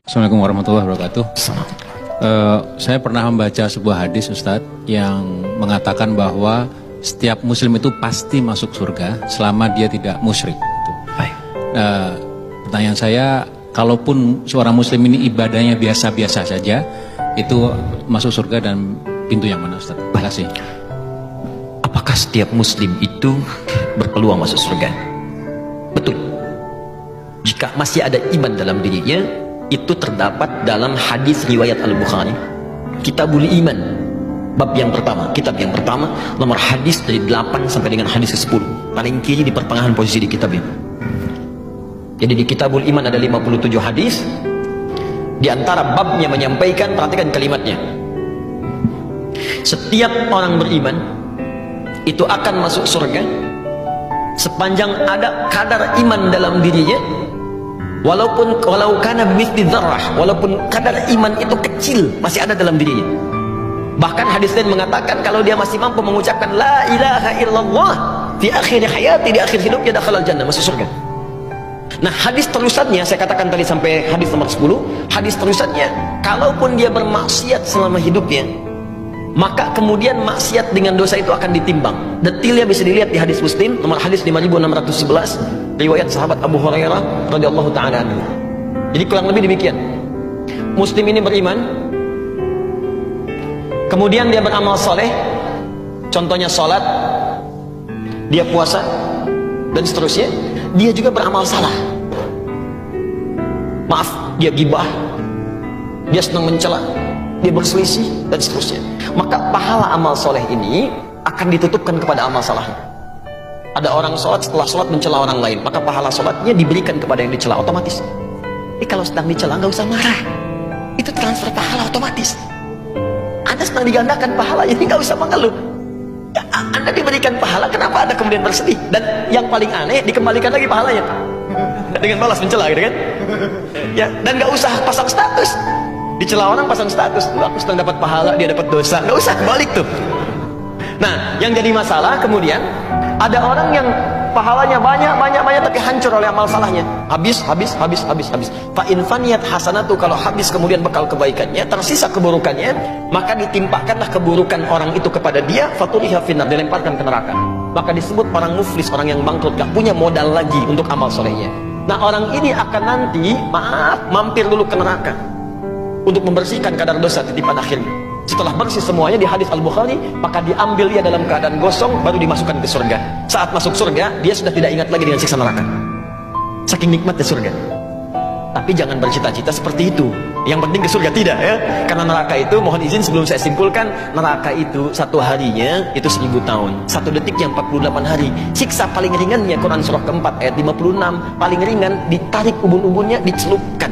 Assalamualaikum warahmatullahi wabarakatuh. Saya pernah membaca sebuah hadis, Ustadz, yang mengatakan bahwa setiap muslim itu pasti masuk surga selama dia tidak musyrik. Pertanyaan saya, kalaupun seorang muslim ini ibadahnya biasa-biasa saja, itu masuk surga dan pintu yang mana, Ustadz? Terima kasih. Apakah setiap muslim itu berpeluang masuk surga? Betul. Jika masih ada iman dalam dirinya, itu terdapat dalam hadis riwayat Al-Bukhari, Kitabul Iman, bab yang pertama, kitab yang pertama, nomor hadis dari 8 sampai dengan hadis ke-10, paling kiri di pertengahan posisi di kitab ini. Jadi di Kitabul Iman ada 57 hadis. Di antara babnya menyampaikan, perhatikan kalimatnya, setiap orang beriman itu akan masuk surga sepanjang ada kadar iman dalam dirinya, walaupun kana bimithli dzarrah, walaupun kadar iman itu kecil masih ada dalam dirinya. Bahkan hadis lain mengatakan kalau dia masih mampu mengucapkan la ilaha illallah di akhir hayati, di akhir hidupnya, dakhalal jannah, masuk surga. Nah, hadis terusannya saya katakan tadi sampai hadis nomor 10. Hadis terusannya, kalaupun dia bermaksiat selama hidupnya, maka kemudian maksiat dengan dosa itu akan ditimbang. Detailnya bisa dilihat di hadis Muslim nomor hadis 5611, riwayat sahabat Abu Hurairah radhiyallahu taala anhu. Jadi kurang lebih demikian. Muslim ini beriman, kemudian dia beramal soleh, contohnya sholat, dia puasa, dan seterusnya. Dia juga beramal salah, maaf, dia gibah, dia senang mencela, dia berselisih, dan seterusnya. Maka pahala amal soleh ini akan ditutupkan kepada amal salahnya. Ada orang sholat, setelah sholat mencela orang lain, maka pahala sholatnya diberikan kepada yang dicela otomatis. Kalau sedang dicela nggak usah marah, itu transfer pahala otomatis. Anda sedang digandakan pahalanya, nggak usah mengeluh. Anda diberikan pahala, kenapa Anda kemudian bersedih? Dan yang paling aneh, dikembalikan lagi pahalanya dengan balas mencela, gitu kan? Ya, dan nggak usah pasang status. Dicela orang pasang status, aku sedang dapat pahala, dia dapat dosa, nggak usah, balik tuh. Nah, yang jadi masalah kemudian ada orang yang pahalanya banyak tapi hancur oleh amal salahnya, habis. Fa in faniyat hasanatu, kalau habis kemudian bekal kebaikannya, tersisa keburukannya, maka ditimpakanlah keburukan orang itu kepada dia, fatuliha finnar, dilemparkan ke neraka. Maka disebut orang muflis, orang yang bangkrut, gak punya modal lagi untuk amal solehnya. Nah, orang ini akan nanti mampir dulu ke neraka untuk membersihkan kadar dosa titipan akhirnya. Setelah bersih semuanya di hadis Al-Bukhari, maka diambil dia dalam keadaan gosong, baru dimasukkan ke surga. Saat masuk surga, dia sudah tidak ingat lagi dengan siksa neraka, saking nikmatnya surga. Tapi jangan bercita-cita seperti itu. Yang penting ke surga, tidak ya. Karena neraka itu, mohon izin sebelum saya simpulkan, neraka itu satu harinya itu 1000 tahun, satu detiknya 48 hari. Siksa paling ringannya, Quran surah keempat ayat 56, paling ringan, ditarik ubun-ubunnya, dicelupkan.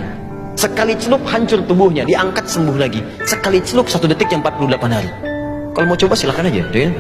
Sekali celup hancur tubuhnya, diangkat sembuh lagi. Sekali celup satu detik yang 48 hari. Kalau mau coba silakan aja, ya.